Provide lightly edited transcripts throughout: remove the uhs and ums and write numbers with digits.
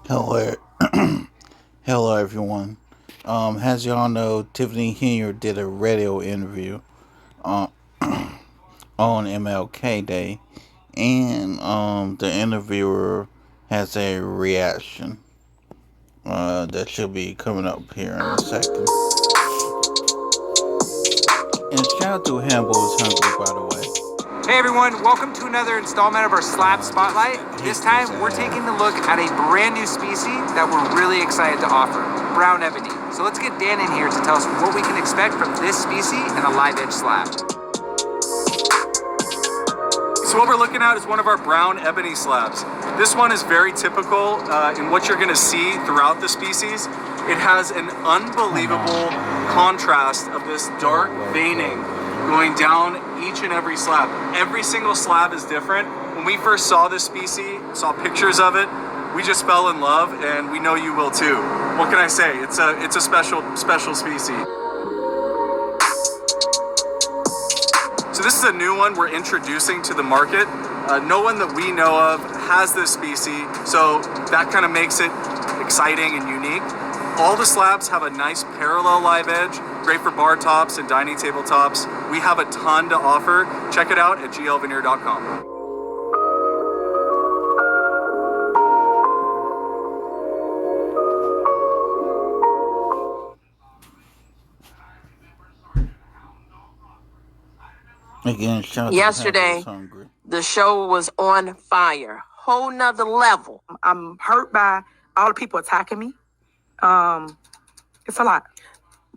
Hello, hello everyone. As y'all know, Tiffany Henyard did a radio interview on MLK Day, and the interviewer has a reaction that should be coming up here in a second. And shout out to Hambo's Hungry, by the way. Hey everyone, welcome to another installment of our Slab Spotlight. This time we're taking a look at a brand new species that we're really excited to offer, brown ebony. So let's get Dan in here to tell us what we can expect from this species and a live edge slab. So what we're looking at is one of our brown ebony slabs. This one is very typical in what you're going to see throughout the species. It has an unbelievable contrast of this dark veining going down each and every slab. Every single slab is different. When we first saw this species, saw pictures of it, we just fell in love, and we know you will too. What can I say? It's a special species. So this is a new one we're introducing to the market. No one that we know of has this species, so that kind of makes it exciting and unique. All the slabs have a nice parallel live edge, great for bar tops and dining table tops. We have a ton to offer. Check it out at glveneer.com. Again, shout out Yesterday, to Hungry. the show was on fire. Whole nother level. I'm hurt by all the people attacking me. It's a lot.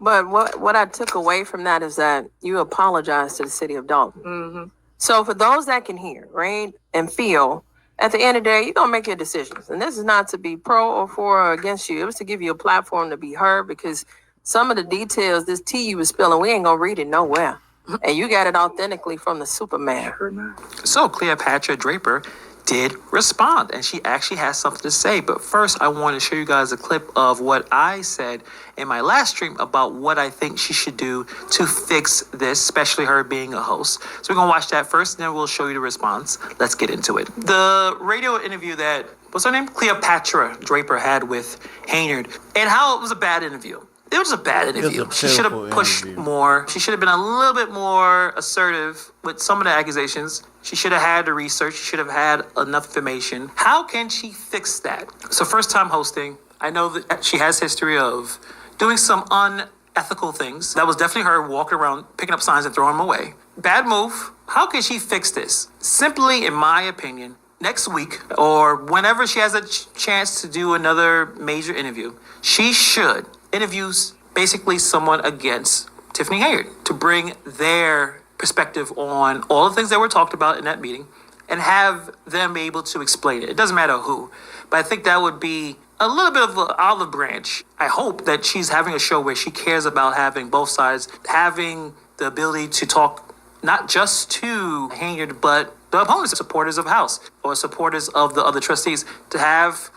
But what I took away from that is that you apologized to the city of Dalton. Mm-hmm. So for those that can hear, right, and feel, at the end of the day, you're going to make your decisions. And this is not to be pro or for or against you. It was to give you a platform to be heard, because some of the details, this tea you was spilling, we ain't going to read it nowhere. And you got it authentically from the Superman. So Cleopatra Draper did respond, and she actually has something to say. But first, I want to show you guys a clip of what I said in my last stream about what I think she should do to fix this, especially her being a host. So we're going to watch that first, and then we'll show you the response. Let's get into it. The radio interview that, what's her name? Cleopatra Draper had with Henyard, and how it was a bad interview. It was a bad interview. She should have pushed more. She should have been a little bit more assertive with some of the accusations. She should have had the research. She should have had enough information. How can she fix that? So first time hosting. I know that she has history of doing some unethical things. That was definitely her walking around, picking up signs and throwing them away. Bad move. How can she fix this? Simply, in my opinion, next week or whenever she has a chance to do another major interview, she should interviews basically someone against Tiffany Henyard to bring their perspective on all the things that were talked about in that meeting and have them be able to explain it. It doesn't matter who, but I think that would be a little bit of an olive branch. I hope that she's having a show where she cares about having both sides, having the ability to talk not just to Henyard, but the opponents, supporters of House or supporters of the other trustees, you have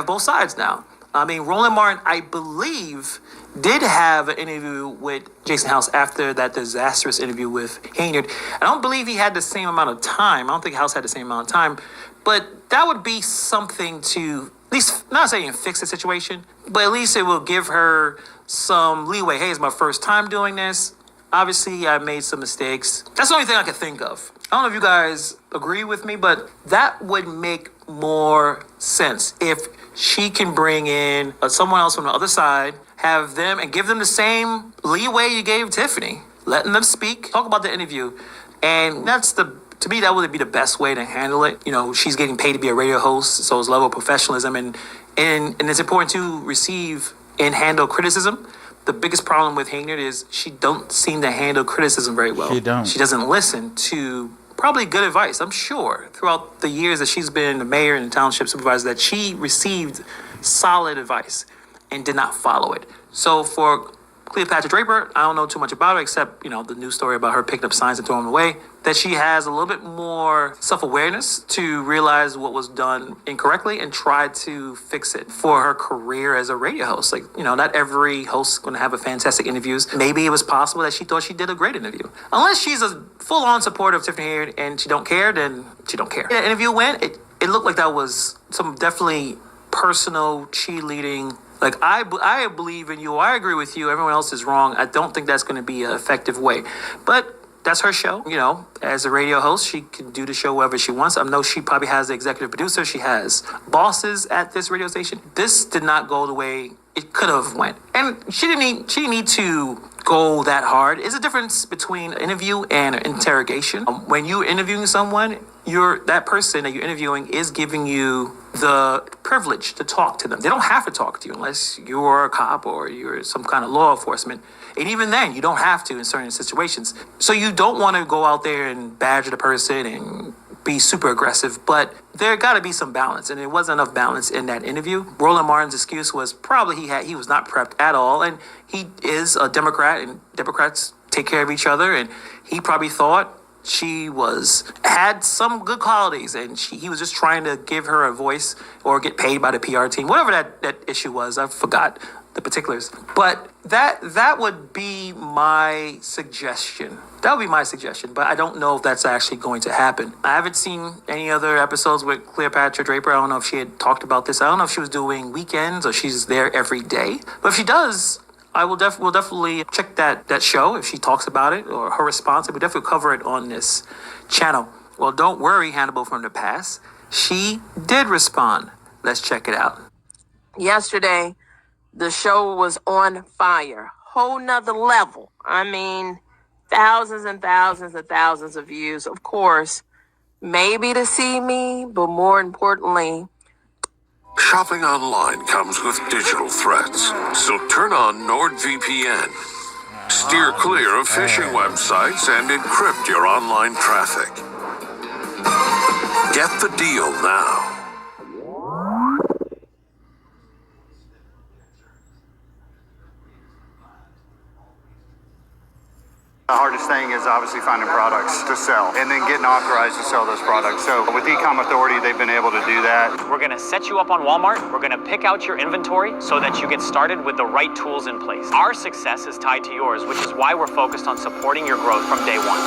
both sides now. I mean, Roland Martin, I believe, did have an interview with Jason House after that disastrous interview with Henyard. I don't believe he had the same amount of time. I don't think House had the same amount of time. But that would be something to, at least, not saying fix the situation, but at least it will give her some leeway. Hey, it's my first time doing this. Obviously, I made some mistakes. That's the only thing I could think of. I don't know if you guys agree with me, but that would make more sense if she can bring in someone else from the other side, have them and give them the same leeway you gave Tiffany, letting them speak, talk about the interview. And to me, that would be the best way to handle it. You know, she's getting paid to be a radio host, so it's level of professionalism, and it's important to receive and handle criticism. The biggest problem with Henyard is she don't seem to handle criticism very well. She doesn't listen to probably good advice. I'm sure throughout the years that she's been the mayor and township supervisor that she received solid advice and did not follow it. So for Cleopatra Draper, I don't know too much about her except, the news story about her picking up signs and throwing them away, that she has a little bit more self-awareness to realize what was done incorrectly and try to fix it for her career as a radio host. Like, not every host is going to have a fantastic interviews. Maybe it was possible that she thought she did a great interview. Unless she's a full-on supporter of Tiffany Henyard and she don't care, then she don't care. The interview went, it looked like that was some definitely personal cheerleading. Like, I believe in you. I agree with you. Everyone else is wrong. I don't think that's going to be an effective way. But that's her show. You know, as a radio host, she can do the show wherever she wants. I know she probably has the executive producer. She has bosses at this radio station. This did not go the way it could have went. And she didn't need to go that hard. There's a difference between an interview and an interrogation. When you're interviewing someone, that person that you're interviewing is giving you the privilege to talk to them. They don't have to talk to you unless you're a cop or you're some kind of law enforcement. And even then, you don't have to in certain situations. So you don't want to go out there and badger the person and be super aggressive, but there got to be some balance, and there wasn't enough balance in that interview. Roland Martin's excuse was probably he was not prepped at all, and he is a Democrat, and Democrats take care of each other, and he probably thought she had some good qualities, and he was just trying to give her a voice or get paid by the PR team, whatever that issue was. I forgot the particulars, but that would be my suggestion. That would be my suggestion, but I don't know if that's actually going to happen. I haven't seen any other episodes with Cleopatra Draper. I don't know if she had talked about this. I don't know if she was doing weekends or she's there every day. But if she does, we'll definitely check that show if she talks about it or her response. We'll definitely cover it on this channel. Well, don't worry, Hannibal from the past. She did respond. Let's check it out. Yesterday, the show was on fire. Whole nother level. I mean, thousands and thousands and thousands of views. Of course, maybe to see me, but more importantly, shopping online comes with digital threats, so turn on NordVPN. Steer clear of phishing websites and encrypt your online traffic. Get the deal now. The hardest thing is obviously finding products to sell and then getting authorized to sell those products. So with Ecom Authority, they've been able to do that. We're going to set you up on Walmart. We're going to pick out your inventory so that you get started with the right tools in place. Our success is tied to yours, which is why we're focused on supporting your growth from day one.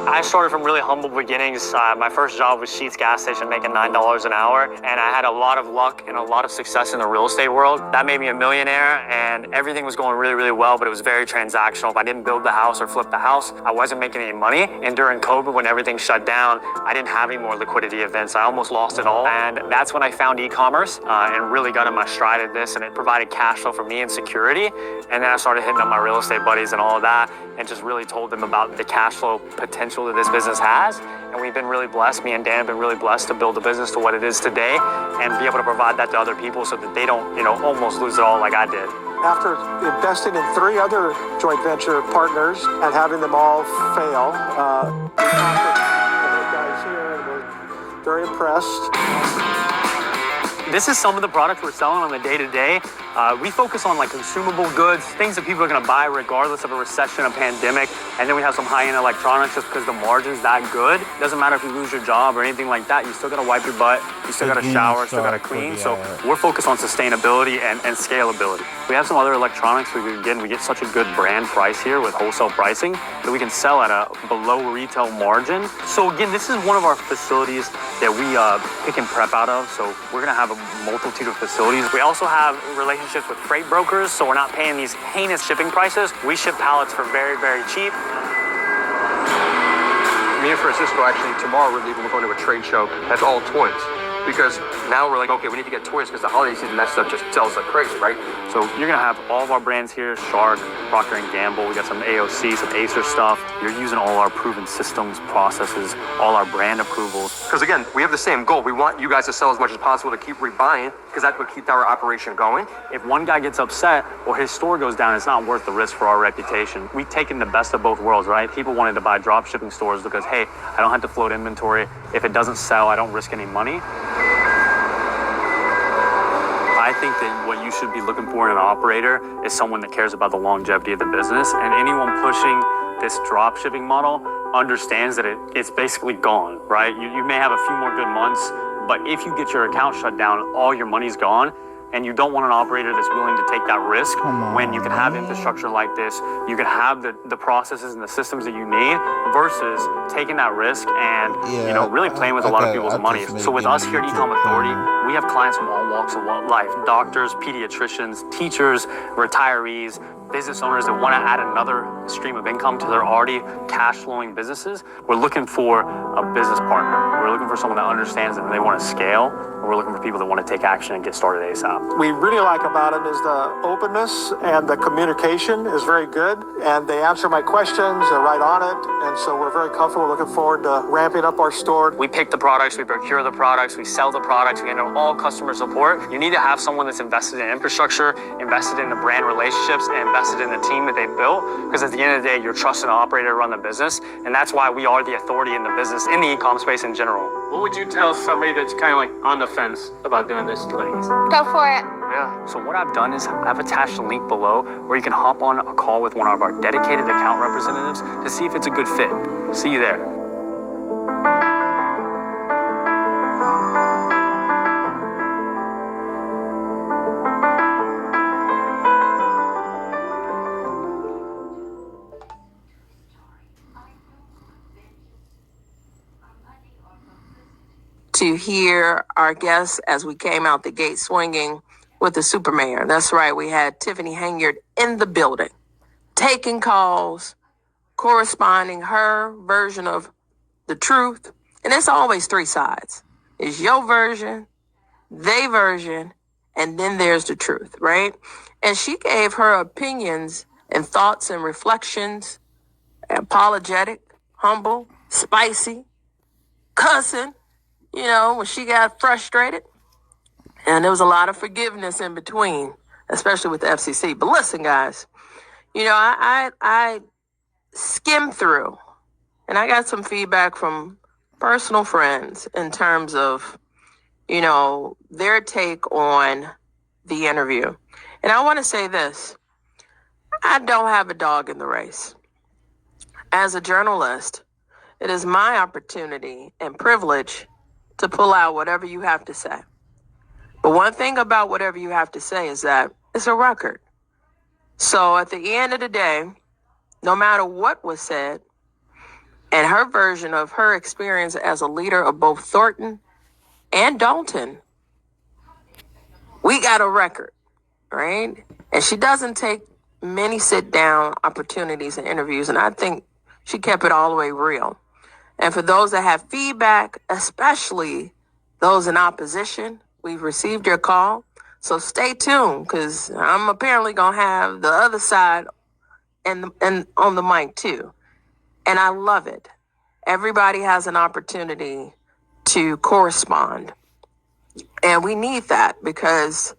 I started from really humble beginnings. My first job was Sheetz gas station, making $9 an hour, and I had a lot of luck and a lot of success in the real estate world. That made me a millionaire, and everything was going really, really well, but it was very transactional. If I didn't build the house or flip the house, I wasn't making any money. And during COVID, when everything shut down, I didn't have any more liquidity events. I almost lost it all, and that's when I found e-commerce and really got in my stride at this, and it provided cash flow for me and security. And then I started hitting up my real estate buddies and all of that, and just really told them about the cash flow potential that this business has. And we've been really blessed, me and Dan have been really blessed to build the business to what it is today and be able to provide that to other people so that they don't, almost lose it all like I did. After investing in 3 other joint venture partners and having them all fail, we talked to the guys here and we're very impressed. This is some of the products we're selling on the day-to-day. We focus on consumable goods, things that people are gonna buy regardless of a recession, a pandemic. And then we have some high-end electronics just because the margin's that good. Doesn't matter if you lose your job or anything like that, you still gotta wipe your butt, you still gotta shower, still gotta clean. So we're focused on sustainability and scalability. We have some other electronics. We get such a good brand price here with wholesale pricing that we can sell at a below retail margin. So again, this is one of our facilities that we pick and prep out of. So we're gonna have a multitude of facilities. We also have relationships with freight brokers, so we're not paying these heinous shipping prices. We ship pallets for very, very cheap. Me and Francisco actually tomorrow we're leaving. We're going to a trade show that's all toys. Because now we're like, okay, we need to get toys because the holiday season, that stuff just sells like crazy, right? So you're gonna have all of our brands here: Shark, Procter & Gamble. We got some AOC, some Acer stuff. You're using all our proven systems, processes, all our brand approvals. Because again, we have the same goal. We want you guys to sell as much as possible to keep rebuying because that's what keeps our operation going. If one guy gets upset or his store goes down, it's not worth the risk for our reputation. We've taken the best of both worlds, right? People wanted to buy drop shipping stores because, hey, I don't have to float inventory. If it doesn't sell, I don't risk any money. I think that what you should be looking for in an operator is someone that cares about the longevity of the business, and anyone pushing this drop shipping model understands that it's basically gone, right? You may have a few more good months, but if you get your account shut down, all your money's gone. And you don't want an operator that's willing to take that risk when you can have infrastructure like this, you can have the processes and the systems that you need versus taking that risk and really playing with a lot of people's money. So with us here at Ecom Authority, we have clients from all walks of life: doctors, pediatricians, teachers, retirees, business owners that want to add another stream of income to their already cash flowing businesses. We're looking for a business partner. We're looking for someone that understands that they want to scale. Or we're looking for people that want to take action and get started ASAP. We really like about it is the openness and the communication is very good. And they answer my questions, they're right on it. And so we're very comfortable, looking forward to ramping up our store. We pick the products, we procure the products, we sell the products, we handle all customer support. You need to have someone that's invested in infrastructure, invested in the brand relationships, and invested in the team that they built. Because at the end of the day, you're trusting an operator to run the business. And that's why we are the authority in the business, in the e-com space in general. What would you tell somebody that's kind of like on the fence about doing this, ladies? Go for it. Yeah. So what I've done is I've attached a link below where you can hop on a call with one of our dedicated account representatives to see if it's a good fit. See you there. To hear our guests as we came out the gate swinging with the super mayor. That's right. We had Tiffany Henyard in the building, taking calls, corresponding her version of the truth. And it's always three sides. It's your version, they version, and then there's the truth, right? And she gave her opinions and thoughts and reflections, apologetic, humble, spicy, cussing, when she got frustrated. And there was a lot of forgiveness in between, especially with the FCC. But listen, guys, I skimmed through and I got some feedback from personal friends in terms of, their take on the interview. And I want to say this. I don't have a dog in the race. As a journalist, it is my opportunity and privilege to pull out whatever you have to say. But one thing about whatever you have to say is that it's a record. So at the end of the day, no matter what was said, and her version of her experience as a leader of both Thornton and Dalton, we got a record, right? And she doesn't take many sit-down opportunities and interviews, and I think she kept it all the way real. And for those that have feedback, especially those in opposition, we've received your call. So stay tuned, because I'm apparently going to have the other side and on the mic too. And I love it. Everybody has an opportunity to correspond. And we need that, because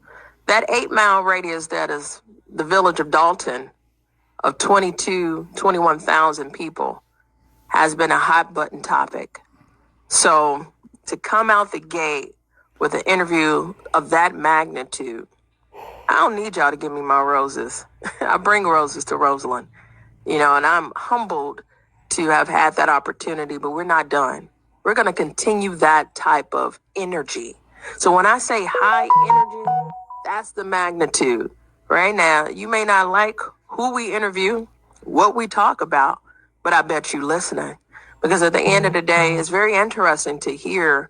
that 8-mile radius that is the village of Dalton of 21,000 people has been a hot button topic. So to come out the gate with an interview of that magnitude, I don't need y'all to give me my roses. I bring roses to Rosalind, and I'm humbled to have had that opportunity, but we're not done. We're going to continue that type of energy. So when I say high energy, that's the magnitude. Right now, you may not like who we interview, what we talk about, but I bet you listening. Because at the end of the day, it's very interesting to hear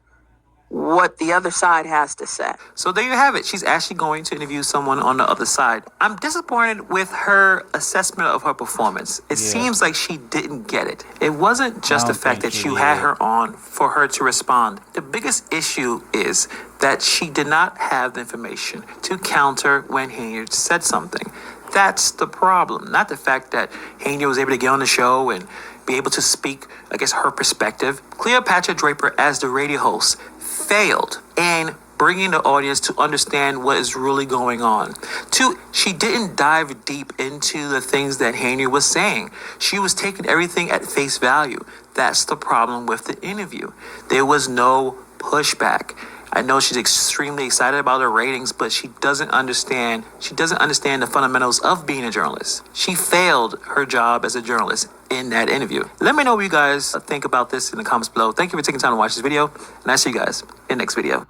what the other side has to say. So there you have it. She's actually going to interview someone on the other side. I'm disappointed with her assessment of her performance. It seems like she didn't get it. It wasn't just the fact that you had her on for her to respond. The biggest issue is that she did not have the information to counter when Henyard said something. That's the problem. Not the fact that Henyard was able to get on the show and be able to speak, her perspective. Cleopatra Draper, as the radio host, failed in bringing the audience to understand what is really going on. Two, she didn't dive deep into the things that Henyard was saying. She was taking everything at face value. That's the problem with the interview. There was no pushback. I know she's extremely excited about her ratings, but she doesn't understand the fundamentals of being a journalist. She failed her job as a journalist in that interview. Let me know what you guys think about this in the comments below. Thank you for taking time to watch this video, and I'll see you guys in the next video.